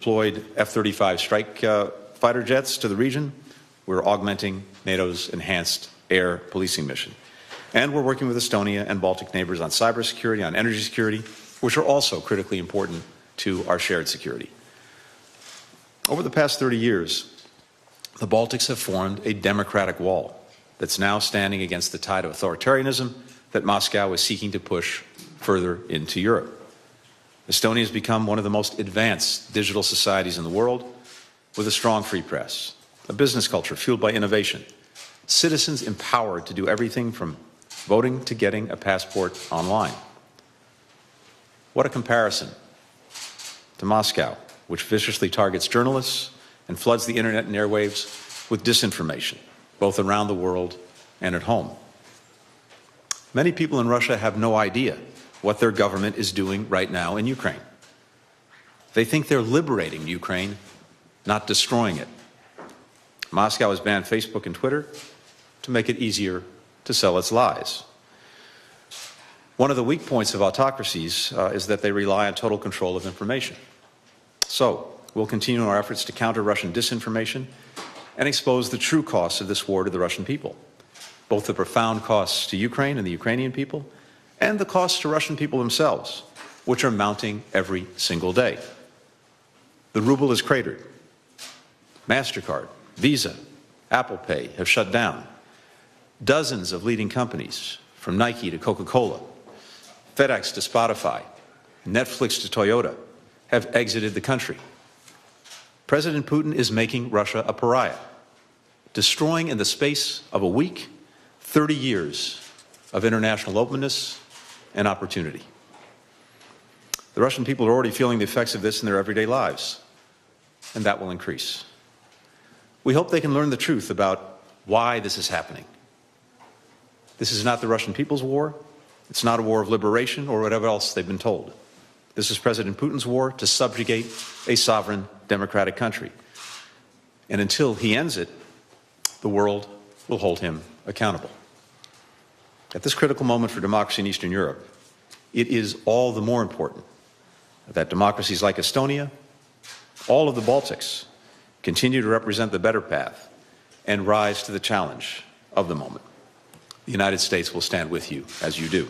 Deployed F-35 strike fighter jets to the region. We're augmenting NATO's enhanced air policing mission. And we're working with Estonia and Baltic neighbors on cybersecurity, on energy security, which are also critically important to our shared security. Over the past 30 years, the Baltics have formed a democratic wall that's now standing against the tide of authoritarianism that Moscow is seeking to push further into Europe. Estonia has become one of the most advanced digital societies in the world, with a strong free press, a business culture fueled by innovation, citizens empowered to do everything from voting to getting a passport online. What a comparison to Moscow, which viciously targets journalists and floods the internet and airwaves with disinformation, both around the world and at home. Many people in Russia have no idea what their government is doing right now in Ukraine. They think they're liberating Ukraine, not destroying it. Moscow has banned Facebook and Twitter to make it easier to sell its lies. One of the weak points of autocracies is that they rely on total control of information. So, we'll continue our efforts to counter Russian disinformation and expose the true costs of this war to the Russian people, both the profound costs to Ukraine and the Ukrainian people, and the costs to Russian people themselves, which are mounting every single day. The ruble is cratered. MasterCard, Visa, Apple Pay have shut down. Dozens of leading companies, from Nike to Coca-Cola, FedEx to Spotify, Netflix to Toyota, have exited the country. President Putin is making Russia a pariah, destroying in the space of a week 30 years of international openness and opportunity. The Russian people are already feeling the effects of this in their everyday lives, and that will increase. We hope they can learn the truth about why this is happening. This is not the Russian people's war. It's not a war of liberation or whatever else they've been told. This is President Putin's war to subjugate a sovereign democratic country. And until he ends it, the world will hold him accountable. At this critical moment for democracy in Eastern Europe, it is all the more important that democracies like Estonia, all of the Baltics, continue to represent the better path and rise to the challenge of the moment. The United States will stand with you as you do.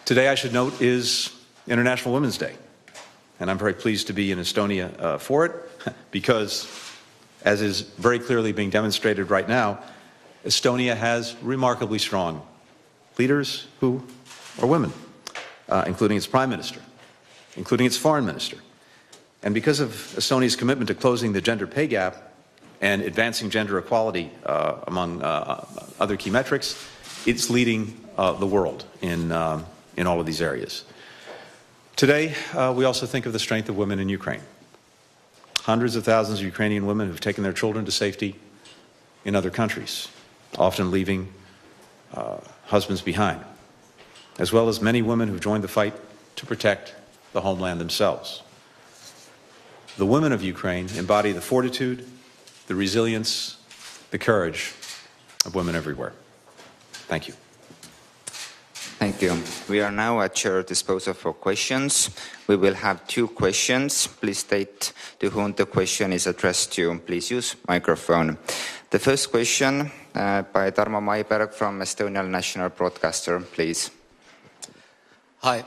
Today, I should note, is International Women's Day, and I'm very pleased to be in Estonia for it, because, as is very clearly being demonstrated right now, Estonia has remarkably strong leaders who are women, including its prime minister, including its foreign minister. And because of Estonia's commitment to closing the gender pay gap and advancing gender equality among other key metrics, it's leading the world in all of these areas. Today, we also think of the strength of women in Ukraine. Hundreds of thousands of Ukrainian women who've taken their children to safety in other countries, often leaving husbands behind, as well as many women who've joined the fight to protect the homeland themselves. The women of Ukraine embody the fortitude, the resilience, the courage of women everywhere. Thank you. Thank you. We are now at your disposal for questions. We will have 2 questions. Please state to whom the question is addressed to. Please use microphone. The first question by Tarmo Maiberg from Estonian National Broadcaster, please. Hi.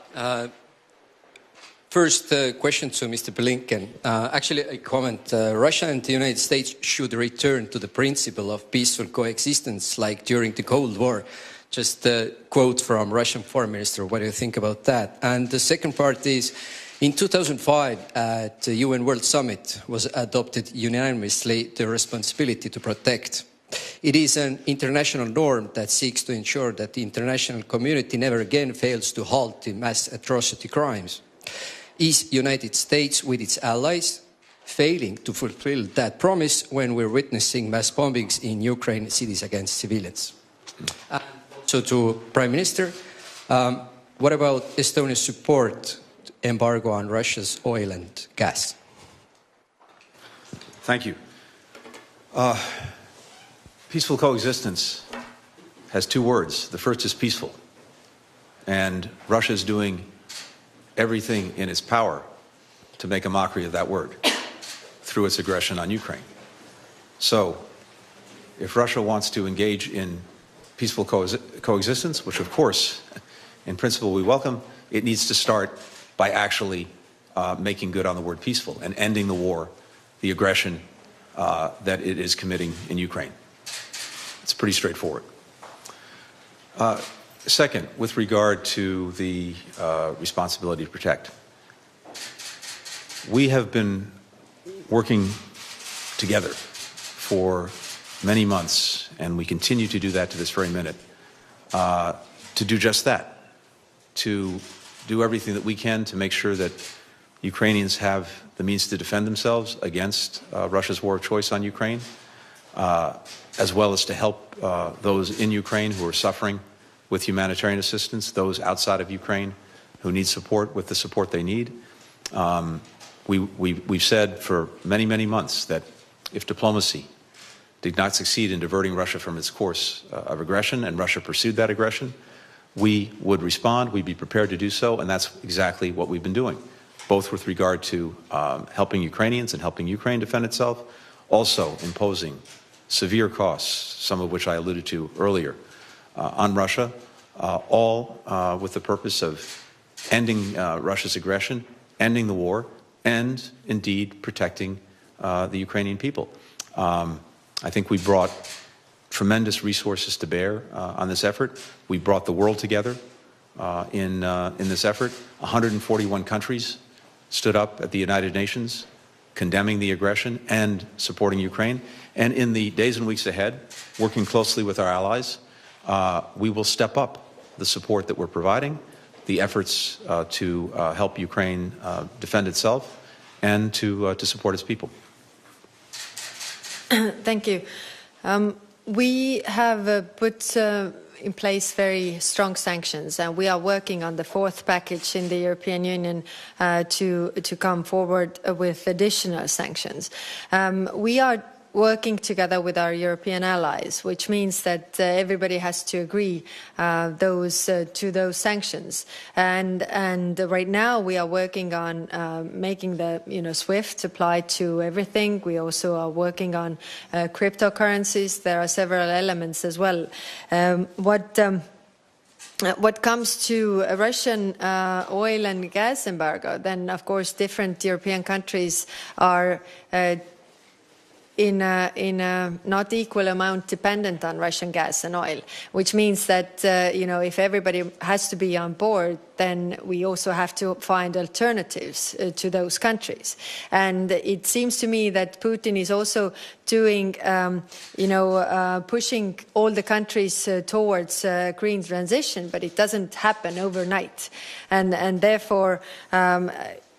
First question to Mr. Blinken. Actually, a comment. Russia and the United States should return to the principle of peaceful coexistence like during the Cold War. Just a quote from Russian Foreign Minister. What do you think about that? And the second part is, in 2005, at the UN World Summit was adopted unanimously the responsibility to protect. It is an international norm that seeks to ensure that the international community never again fails to halt the mass atrocity crimes. Is United States with its allies failing to fulfill that promise when we're witnessing mass bombings in Ukraine cities against civilians? So to Prime Minister, what about Estonia's support to embargo on Russia's oil and gas? Thank you. Peaceful coexistence has 2 words. The first is peaceful. And Russia is doing everything in its power to make a mockery of that word through its aggression on Ukraine. So, if Russia wants to engage in peaceful coexistence, which of course, in principle, we welcome, it needs to start by actually making good on the word peaceful and ending the war, the aggression that it is committing in Ukraine. It's pretty straightforward. Second, with regard to the responsibility to protect, we have been working together for many months, and we continue to do that to this very minute, to do just that, to do everything that we can to make sure that Ukrainians have the means to defend themselves against Russia's war of choice on Ukraine, as well as to help those in Ukraine who are suffering with humanitarian assistance, those outside of Ukraine who need support with the support they need. We've said for many, many months that if diplomacy did not succeed in diverting Russia from its course of aggression, and Russia pursued that aggression, we would respond, we'd be prepared to do so, and that's exactly what we've been doing, both with regard to helping Ukrainians and helping Ukraine defend itself, also imposing severe costs, some of which I alluded to earlier, on Russia, all with the purpose of ending Russia's aggression, ending the war, and indeed protecting the Ukrainian people. I think we brought tremendous resources to bear on this effort. We brought the world together in this effort. 141 countries stood up at the United Nations condemning the aggression and supporting Ukraine. And in the days and weeks ahead, working closely with our allies, we will step up the support that we're providing, the efforts to help Ukraine defend itself, and to support its people. Thank you. We have put in place very strong sanctions, and we are working on the fourth package in the European Union to come forward with additional sanctions. We are working together with our European allies, which means that everybody has to agree to those sanctions. And right now we are working on making the SWIFT apply to everything. We also are working on cryptocurrencies. There are several elements as well. What comes to a Russian oil and gas embargo, then of course different European countries are in a not equal amount dependent on Russian gas and oil, which means that if everybody has to be on board, then we also have to find alternatives to those countries. And it seems to me that Putin is also doing, pushing all the countries towards green transition, but it doesn't happen overnight. And therefore,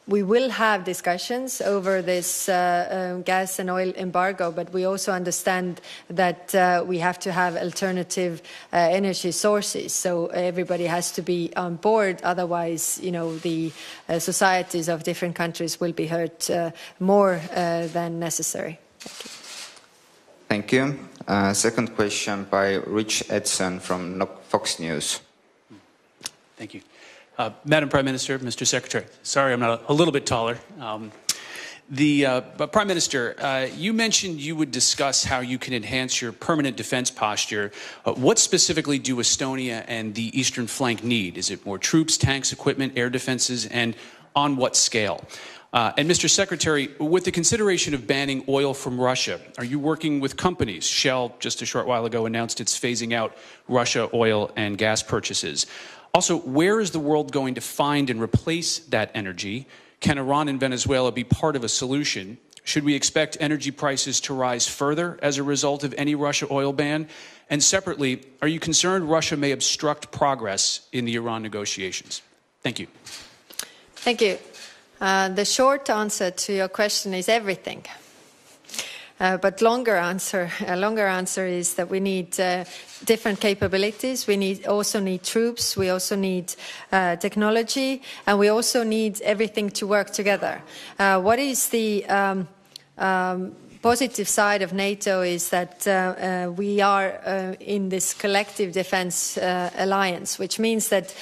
we will have discussions over this gas and oil embargo, but we also understand that we have to have alternative energy sources. So everybody has to be on board. Otherwise, the societies of different countries will be hurt more than necessary. Thank you. Second question by Rich Edson from Fox News. Thank you. Madam Prime Minister, Mr. Secretary, sorry I'm not a little bit taller. But Prime Minister, you mentioned you would discuss how you can enhance your permanent defense posture. What specifically do Estonia and the eastern flank need? Is it more troops, tanks, equipment, air defenses, and on what scale? And Mr. Secretary, with the consideration of banning oil from Russia, are you working with companies? Shell, just a short while ago, announced it's phasing out Russia oil and gas purchases. Also, where is the world going to find and replace that energy? Can Iran and Venezuela be part of a solution? Should we expect energy prices to rise further as a result of any Russia oil ban? And separately, are you concerned Russia may obstruct progress in the Iran negotiations? Thank you. Thank you. The short answer to your question is everything. But longer answer is that we need different capabilities. We also need troops. We also need technology, and we also need everything to work together. What is the positive side of NATO is that we are in this collective defense alliance, which means that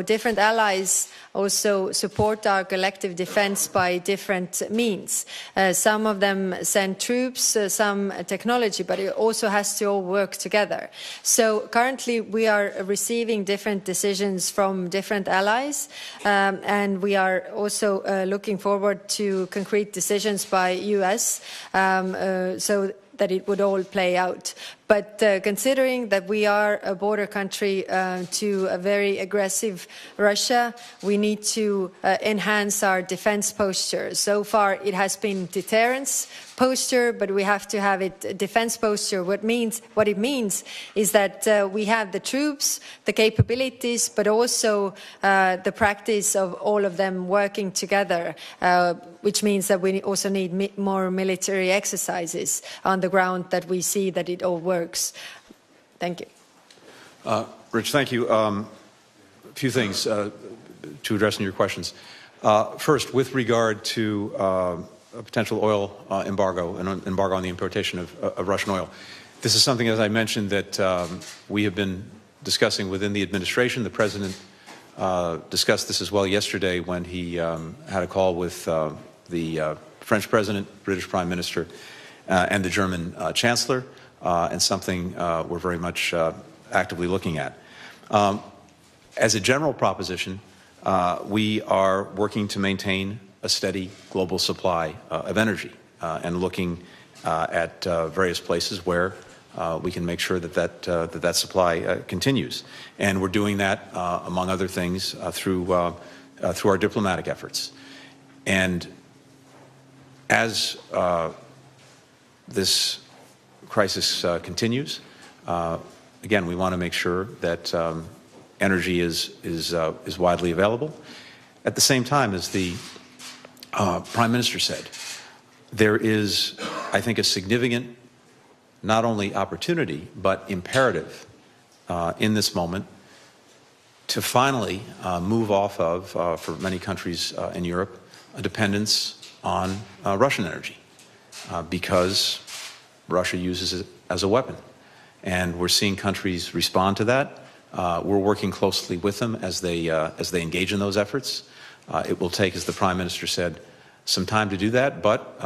different allies also support our collective defense by different means. Some of them send troops, some technology, but it also has to all work together. So currently we are receiving different decisions from different allies, and we are also looking forward to concrete decisions by US, so that it would all play out. But considering that we are a border country to a very aggressive Russia, we need to enhance our defense posture. So far it has been deterrence posture, but we have to have it defense posture. What it means is that we have the troops, the capabilities, but also the practice of all of them working together, which means that we also need more military exercises on the ground, that we see that it all works. Thank you. Rich, thank you. A few things to address in your questions. First, with regard to a potential oil embargo, an embargo on the importation of Russian oil. This is something, as I mentioned, that we have been discussing within the administration. The President discussed this as well yesterday when he had a call with the French President, British Prime Minister, and the German Chancellor, and something we're very much actively looking at. As a general proposition, we are working to maintain a steady global supply of energy and looking at various places where we can make sure that supply continues. And we're doing that, among other things, through our diplomatic efforts. And as this crisis continues, again, we want to make sure that energy is widely available. At the same time, as the Prime Minister said, there is, I think, a significant not only opportunity but imperative in this moment to finally move off of, for many countries in Europe, a dependence on Russian energy because Russia uses it as a weapon. And we're seeing countries respond to that. We're working closely with them as they engage in those efforts. It will take, as the Prime Minister said, some time to do that, but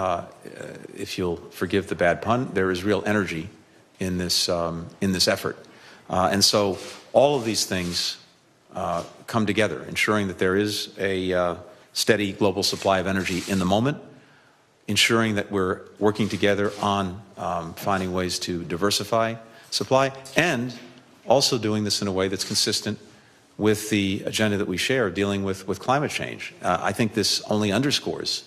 if you'll forgive the bad pun, there is real energy in this effort. And so all of these things come together, ensuring that there is a steady global supply of energy in the moment, ensuring that we're working together on finding ways to diversify supply, and also doing this in a way that's consistent with the agenda that we share, dealing with climate change. I think this only underscores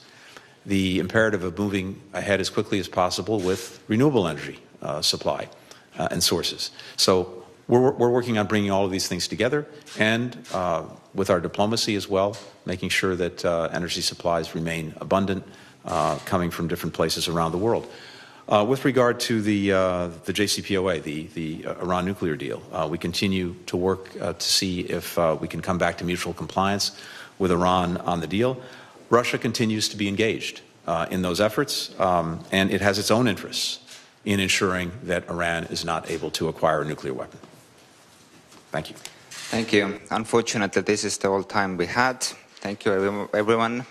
the imperative of moving ahead as quickly as possible with renewable energy supply and sources. So we're working on bringing all of these things together, and with our diplomacy as well, making sure that energy supplies remain abundant, coming from different places around the world. With regard to the JCPOA, the Iran nuclear deal, we continue to work to see if we can come back to mutual compliance with Iran on the deal. Russia continues to be engaged in those efforts, and it has its own interests in ensuring that Iran is not able to acquire a nuclear weapon. Thank you. Thank you. Unfortunately, this is the whole time we had. Thank you, everyone.